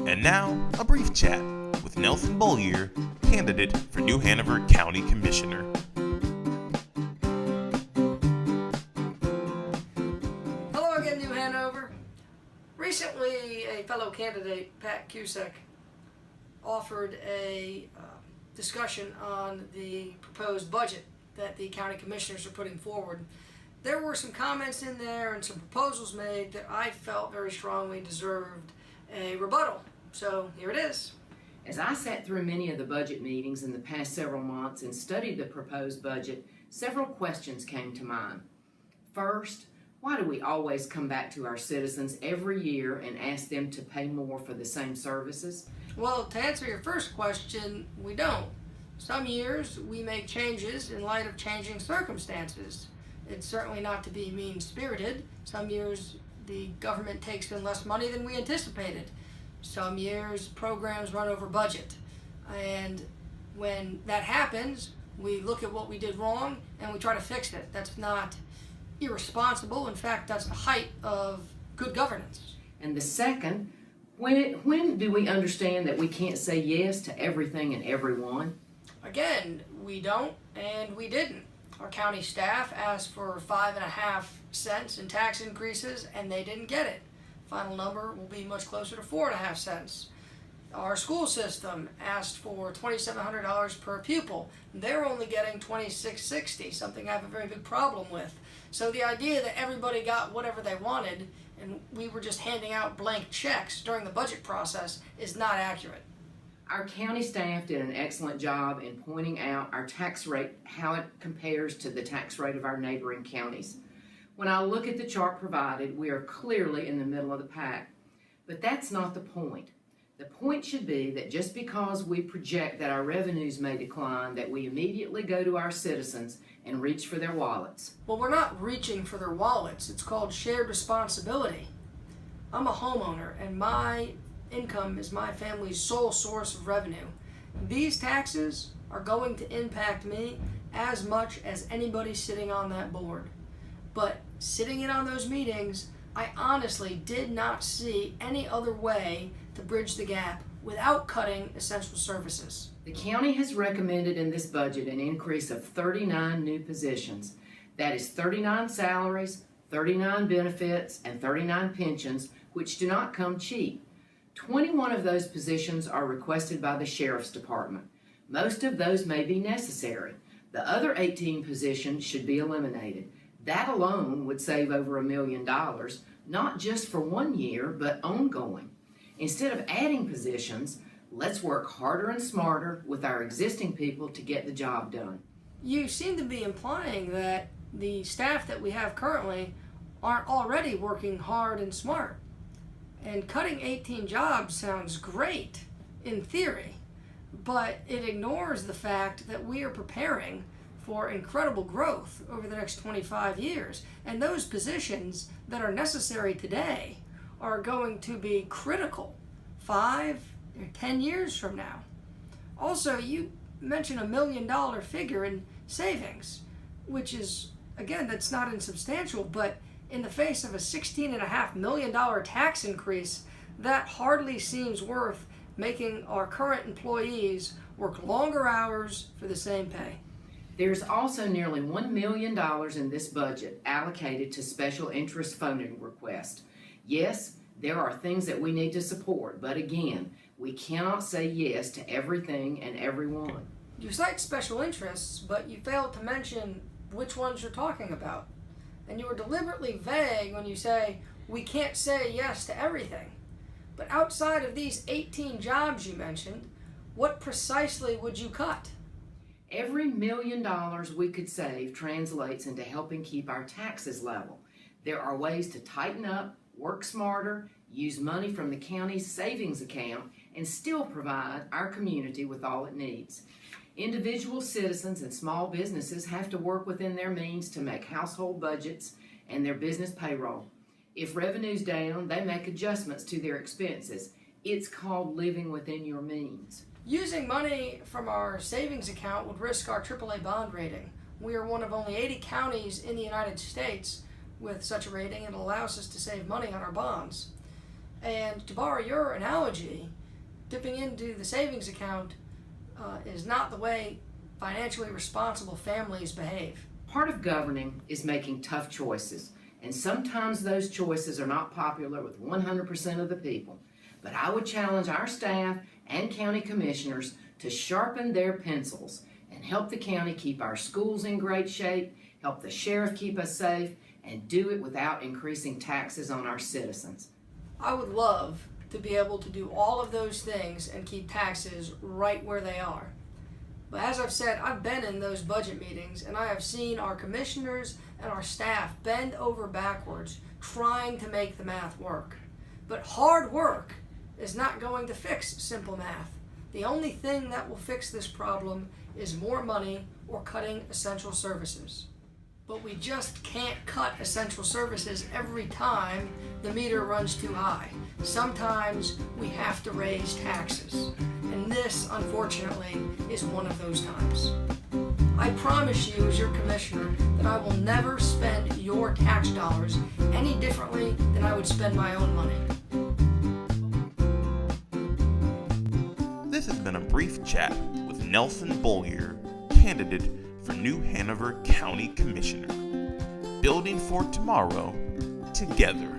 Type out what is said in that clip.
And now, a brief chat with Nelson Beaulieu, candidate for New Hanover County Commissioner. Hello again, New Hanover. Recently, a fellow candidate, Pat Kusek, offered a discussion on the proposed budget that the county commissioners are putting forward. There were some comments in there and some proposals made that I felt very strongly deserved a rebuttal. So here it is. As I sat through many of the budget meetings in the past several months and studied the proposed budget, several questions came to mind. First, why do we always come back to our citizens every year and ask them to pay more for the same services? Well, to answer your first question, we don't. Some years we make changes in light of changing circumstances. It's certainly not to be mean-spirited. Some years the government takes in less money than we anticipated. Some years programs run over budget. And when that happens, we look at what we did wrong and we try to fix it. That's not irresponsible. In fact, that's the height of good governance. And the second, when do we understand that we can't say yes to everything and everyone? Again, we don't and we didn't. Our county staff asked for 5.5 cents in tax increases and they didn't get it. Final number will be much closer to 4.5 cents. Our school system asked for $2,700 per pupil. They're only getting $2,660, something I have a very big problem with. So the idea that everybody got whatever they wanted and we were just handing out blank checks during the budget process is not accurate. Our county staff did an excellent job in pointing out our tax rate, how it compares to the tax rate of our neighboring counties. When I look at the chart provided, we are clearly in the middle of the pack. But that's not the point. The point should be that just because we project that our revenues may decline, that we immediately go to our citizens and reach for their wallets. Well, we're not reaching for their wallets. It's called shared responsibility. I'm a homeowner and my income is my family's sole source of revenue. These taxes are going to impact me as much as anybody sitting on that board. But sitting in on those meetings, I honestly did not see any other way to bridge the gap without cutting essential services. The county has recommended in this budget an increase of 39 new positions. That is 39 salaries, 39 benefits, and 39 pensions, which do not come cheap. 21 of those positions are requested by the Sheriff's Department. Most of those may be necessary. The other 18 positions should be eliminated. That alone would save over $1 million, not just for 1 year, but ongoing. Instead of adding positions, let's work harder and smarter with our existing people to get the job done. You seem to be implying that the staff that we have currently aren't already working hard and smart. And cutting 18 jobs sounds great in theory, but it ignores the fact that we are preparing for incredible growth over the next 25 years. And those positions that are necessary today are going to be critical 5 or 10 years from now. Also, you mentioned $1 million figure in savings, which is, again, that's not insubstantial, but in the face of a $16.5 million tax increase, that hardly seems worth making our current employees work longer hours for the same pay. There's also nearly $1 million in this budget allocated to special interest funding requests. Yes, there are things that we need to support, but again, we cannot say yes to everything and everyone. You cite special interests, but you failed to mention which ones you're talking about. And you were deliberately vague when you say, we can't say yes to everything. But outside of these 18 jobs you mentioned, what precisely would you cut? Every $1 million we could save translates into helping keep our taxes level. There are ways to tighten up, work smarter, use money from the county's savings account, and still provide our community with all it needs. Individual citizens and small businesses have to work within their means to make household budgets and their business payroll. If revenue's down, they make adjustments to their expenses. It's called living within your means. Using money from our savings account would risk our AAA bond rating. We are one of only 80 counties in the United States with such a rating. It allows us to save money on our bonds. And to borrow your analogy, dipping into the savings account is not the way financially responsible families behave. Part of governing is making tough choices, and sometimes those choices are not popular with 100% of the people. But I would challenge our staff and county commissioners to sharpen their pencils and help the county keep our schools in great shape, help the sheriff keep us safe, and do it without increasing taxes on our citizens. I would love to be able to do all of those things and keep taxes right where they are. But as I've said, I've been in those budget meetings and I have seen our commissioners and our staff bend over backwards trying to make the math work. But hard work is not going to fix simple math. The only thing that will fix this problem is more money or cutting essential services. But we just can't cut essential services every time the meter runs too high. Sometimes we have to raise taxes. And this, unfortunately, is one of those times. I promise you, as your commissioner, that I will never spend your tax dollars any differently than I would spend my own money. This has been a brief chat with Nelson Beaulieu, candidate for New Hanover County Commissioner. Building for tomorrow, together.